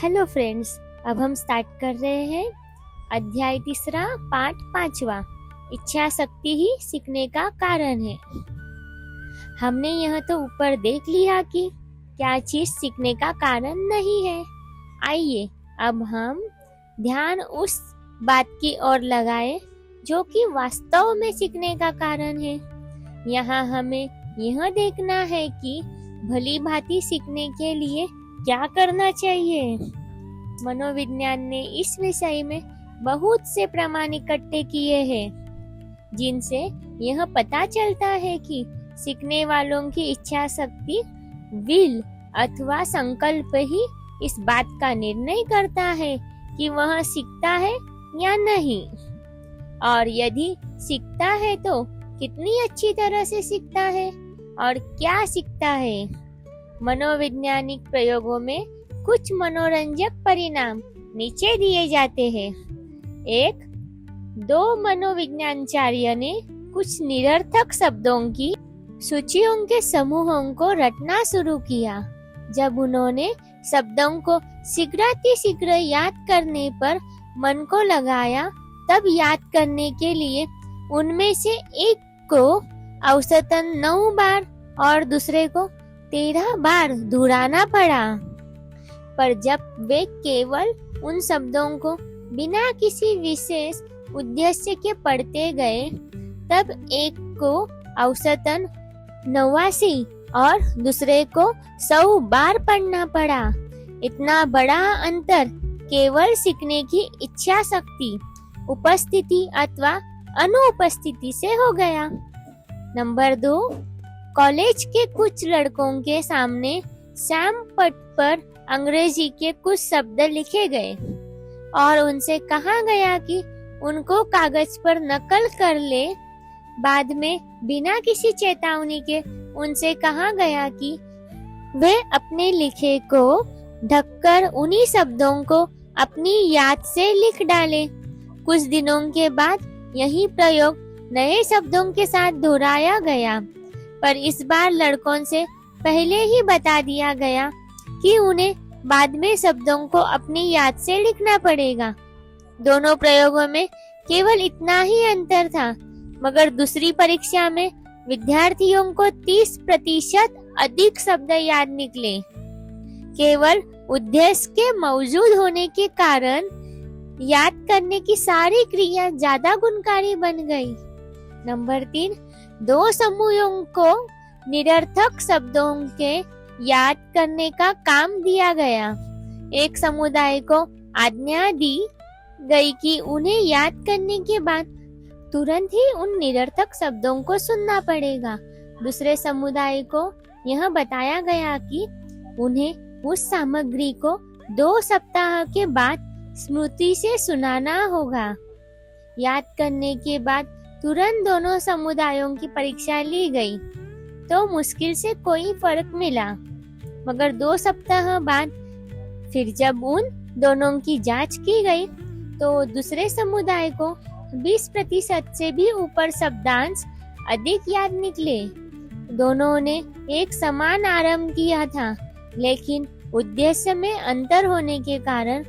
Hello friends, अब हम start कर रहे हैं अध्याय 3 पाठ 5। इच्छा शक्ति ही सीखने का कारण है। हमने यह तो ऊपर देख लिया कि क्या चीज सीखने का कारण नहीं है। आइए अब हम ध्यान उस बात की ओर लगाएं जो कि वास्तव में सीखने का कारण है। यहाँ हमें यह देखना है कि भली भांति सीखने के लिए क्या करना चाहिए। मनोविज्ञान ने इस विषय में बहुत से प्रमाण इकट्ठे किए हैं, जिनसे यह पता चलता है कि सीखने वालों की इच्छा शक्ति, विल अथवा संकल्प ही इस बात का निर्णय करता है कि वह सीखता है या नहीं, और यदि सीखता है तो कितनी अच्छी तरह से सीखता है और क्या सीखता है। मनोवैज्ञानिक प्रयोगों में कुछ मनोरंजक परिणाम नीचे दिए जाते हैं। 1-2 मनोविज्ञानचार्य ने कुछ निरर्थक शब्दों की सूचियों के समूहों को रटना शुरू किया। जब उन्होंने शब्दों को शीघ्र याद करने पर मन को लगाया, तब याद करने के लिए उनमें से एक को औसतन 9 बार और दूसरे को 13 बार दोहराना पड़ा। पर जब वे केवल उन शब्दों को बिना किसी विशेष उद्देश्य के पढ़ते गए, तब एक को औसतन 89 और दूसरे को 100 बार पढ़ना पड़ा। इतना बड़ा अंतर केवल सीखने की इच्छा शक्ति, उपस्थिति अथवा अनुपस्थिति से हो गया। नंबर 2, कॉलेज के कुछ लड़कों के सामने श्याम पट पर अंग्रेजी के कुछ शब्द लिखे गए और उनसे कहा गया कि उनको कागज पर नकल कर ले। बाद में बिना किसी चेतावनी के उनसे कहा गया कि वे अपने लिखे को ढककर उन्हीं शब्दों को अपनी याद से लिख डालें। कुछ दिनों के बाद यही प्रयोग नए शब्दों के साथ दोहराया गया, पर इस बार लड़कों से पहले ही बता दिया गया कि उन्हें बाद में शब्दों को अपनी याद से लिखना पड़ेगा। दोनों प्रयोगों में केवल इतना ही अंतर था, मगर दूसरी परीक्षा में विद्यार्थियों को 30% अधिक शब्द याद निकले। केवल उद्देश्य के मौजूद होने के कारण याद करने की सारी क्रिया ज्यादा गुणकारी बन गई। नंबर 3, 2 समूहों को निरर्थक शब्दों के याद करने का काम दिया गया। एक समुदाय को आज्ञा दी गई कि उन्हें याद करने के बाद तुरंत ही उन निरर्थक शब्दों को सुनना पड़ेगा। दूसरे समुदाय को यह बताया गया कि उन्हें उस सामग्री को 2 सप्ताह के बाद स्मृति से सुनाना होगा। याद करने के बाद तुरंत दोनों समुदायों की परीक्षा ली गई तो मुश्किल से कोई फर्क मिला, मगर 2 सप्ताह बाद फिर जब उन दोनों की जांच की गई तो दूसरे समुदाय को 20% से भी ऊपर शब्दांश अधिक याद निकले। दोनों ने एक समान आरंभ किया था, लेकिन उद्देश्य में अंतर होने के कारण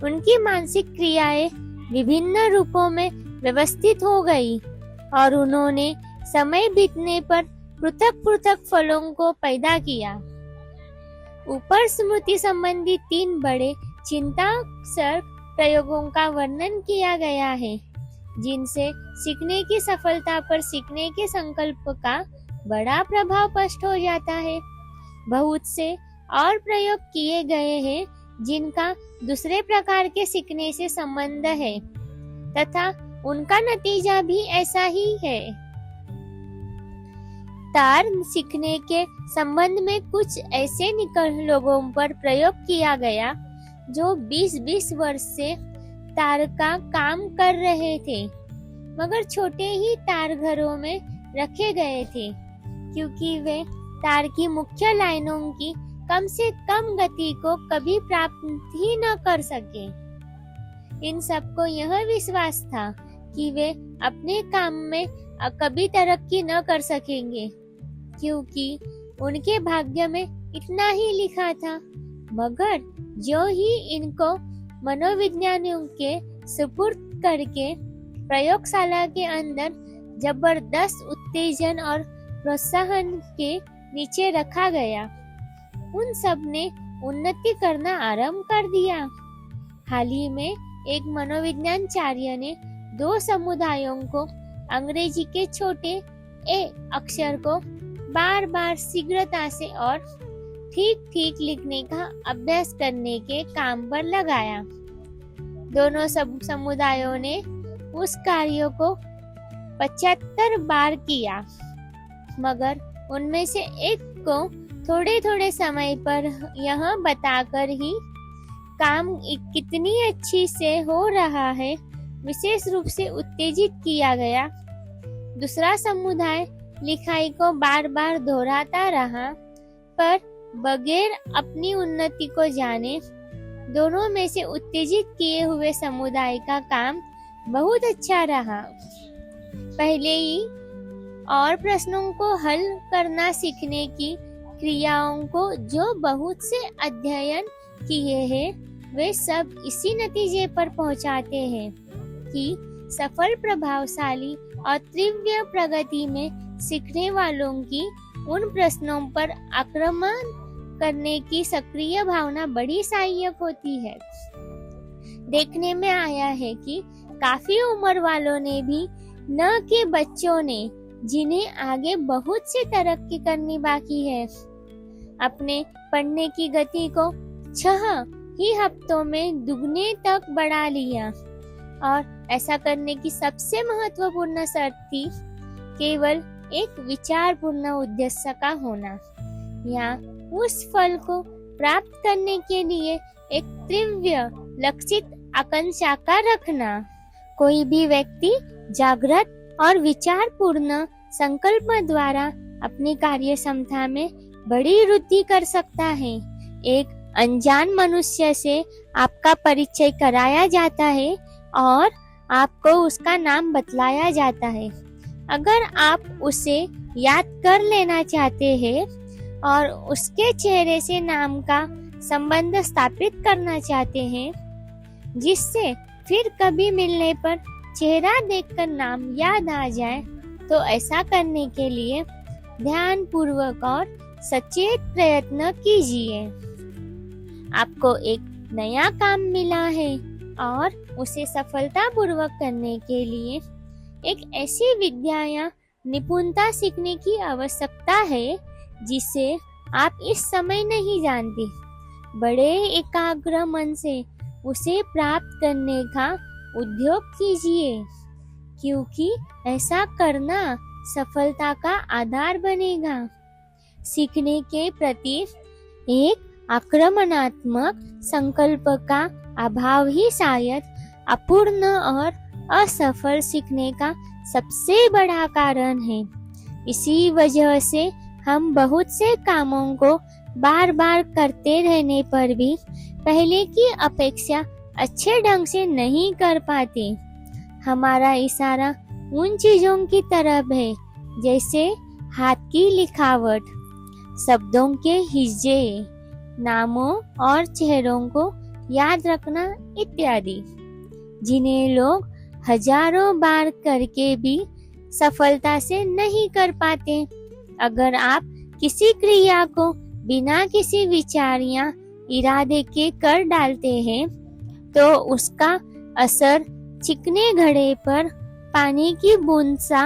उनकी मानसिक क्रियाएं विभिन्न रूपों में व्यवस्थित हो गई और उन्होंने समय बीतने पर पृथक फलों को पैदा किया। ऊपर स्मृति संबंधी 3 बड़े चिंतास्पद प्रयोगों का वर्णन किया गया है, जिनसे सीखने की सफलता पर सीखने के संकल्प का बड़ा प्रभाव स्पष्ट हो जाता है। बहुत से और प्रयोग किए गए हैं जिनका दूसरे प्रकार के सीखने से संबंध है, तथा उनका नतीजा भी ऐसा ही है। तार सीखने के संबंध में कुछ ऐसे लोगों पर प्रयोग किया गया जो 20-20 वर्ष से तार का काम कर रहे थे, मगर छोटे ही तार घरों में रखे गए थे, क्योंकि वे तार की मुख्य लाइनों की कम से कम गति को कभी प्राप्त ही न कर सके। इन सबको यह विश्वास था कि वे अपने काम में कभी तरक्की न कर सकेंगे, क्योंकि उनके भाग्य में इतना ही लिखा था। मगर जो ही इनको मनोविज्ञानियों के सुपुर्द करके प्रयोगशाला के अंदर जबरदस्त उत्तेजन और प्रोत्साहन के नीचे रखा गया, उन सब ने उन्नति करना आरंभ कर दिया। हाल ही में एक मनोविज्ञानचार्य ने 2 समुदायों को अंग्रेजी के छोटे ए अक्षर को बार बार शीघ्रता से और ठीक ठीक लिखने का अभ्यास करने के काम पर लगाया। दोनों समुदायों ने उस कार्य को 75 बार किया, मगर उनमें से एक को थोड़े थोड़े समय पर यह बताकर ही काम कितनी अच्छी से हो रहा है विशेष रूप से उत्तेजित किया गया। दूसरा समुदाय लिखाई को बार बार दोहराता रहा, पर बगैर अपनी उन्नति को जाने दोनों में से उत्तेजित किए हुए समुदाय का काम बहुत अच्छा रहा। पहले ही और प्रश्नों को हल करना सीखने की क्रियाओं को जो बहुत से अध्ययन किए हैं, वे सब इसी नतीजे पर पहुंचाते हैं कि सफल, प्रभावशाली और तीव्र प्रगति में सीखने वालों की उन प्रश्नों पर आक्रमण करने की सक्रिय भावना बड़ी सहायक होती है। देखने में आया है कि काफी उम्र वालों ने भी, न कि बच्चों ने जिन्हें आगे बहुत सी तरक्की करनी बाकी है, अपने पढ़ने की गति को 6 ही हफ्तों में दुगने तक बढ़ा लिया। और ऐसा करने की सबसे महत्वपूर्ण शर्त थी केवल एक विचारपूर्ण उद्देश्य का होना, या उस फल को प्राप्त करने के लिए एक तीव्र लक्षित आकांक्षा का रखना। कोई भी व्यक्ति जागृत और विचारपूर्ण संकल्प द्वारा अपनी कार्य क्षमता में बड़ी वृद्धि कर सकता है। एक अनजान मनुष्य से आपका परिचय कराया जाता है और आपको उसका नाम बतलाया जाता है। अगर आप उसे याद कर लेना चाहते हैं और उसके चेहरे से नाम का संबंध स्थापित करना चाहते हैं, जिससे फिर कभी मिलने पर चेहरा देखकर नाम याद आ जाए, तो ऐसा करने के लिए ध्यानपूर्वक और सचेत प्रयत्न कीजिए। आपको एक नया काम मिला है और उसे सफलतापूर्वक करने के लिए एक ऐसी विद्या या निपुणता सीखने की आवश्यकता है जिसे आप इस समय नहीं जानते। बड़े एकाग्र मन से उसे प्राप्त करने का उद्योग कीजिए, क्योंकि ऐसा करना सफलता का आधार बनेगा। सीखने के प्रति एक आक्रमणात्मक संकल्प का अभाव ही शायद अपूर्ण और असफल सीखने का सबसे बड़ा कारण है। इसी वजह से हम बहुत से कामों को बार बार करते रहने पर भी पहले की अपेक्षा अच्छे ढंग से नहीं कर पाते। हमारा इशारा उन चीजों की तरफ है जैसे हाथ की लिखावट, शब्दों के हिज्जे, नामों और चेहरों को याद रखना इत्यादि, जिन्हें लोग हजारों बार करके भी सफलता से नहीं कर पाते। अगर आप किसी क्रिया को बिना किसी विचार या इरादे के कर डालते हैं, तो उसका असर चिकने घड़े पर पानी की बूंद सा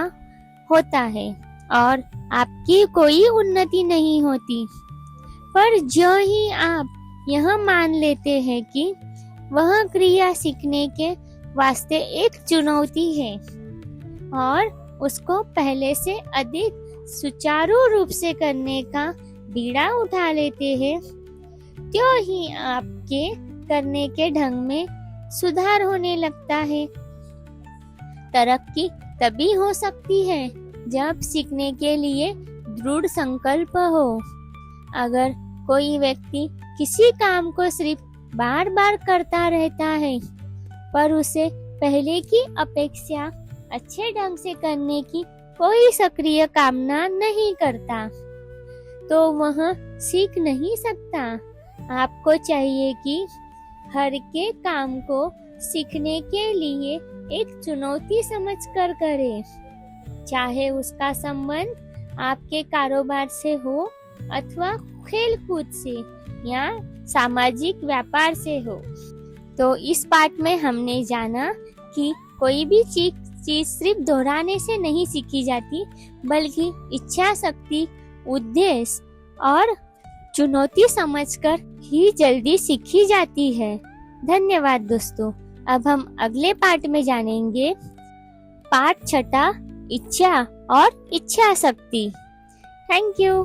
होता है और आपकी कोई उन्नति नहीं होती। पर जो ही आप यह मान लेते हैं कि वह क्रिया सीखने के वास्ते एक चुनौती है और उसको पहले से अधिक सुचारू रूप से करने का बीड़ा उठा लेते हैं, त्यों ही आपके करने के ढंग में सुधार होने लगता है। तरक्की तभी हो सकती है जब सीखने के लिए दृढ़ संकल्प हो। अगर कोई व्यक्ति किसी काम को सिर्फ बार बार करता रहता है पर उसे पहले की अपेक्षा अच्छे ढंग से करने की कोई सक्रिय कामना नहीं करता, तो वह सीख नहीं सकता। आपको चाहिए कि हर के काम को सीखने के लिए एक चुनौती समझकर करें, चाहे उसका संबंध आपके कारोबार से हो अथवा खेल कूद से या सामाजिक व्यापार से हो। तो इस पाठ में हमने जाना कि कोई भी चीज सिर्फ दोहराने से नहीं सीखी जाती, बल्कि इच्छा शक्ति, उद्देश्य और चुनौती समझकर ही जल्दी सीखी जाती है। धन्यवाद दोस्तों। अब हम अगले पाठ में जानेंगे पाठ 6, इच्छा और इच्छा शक्ति। Thank you.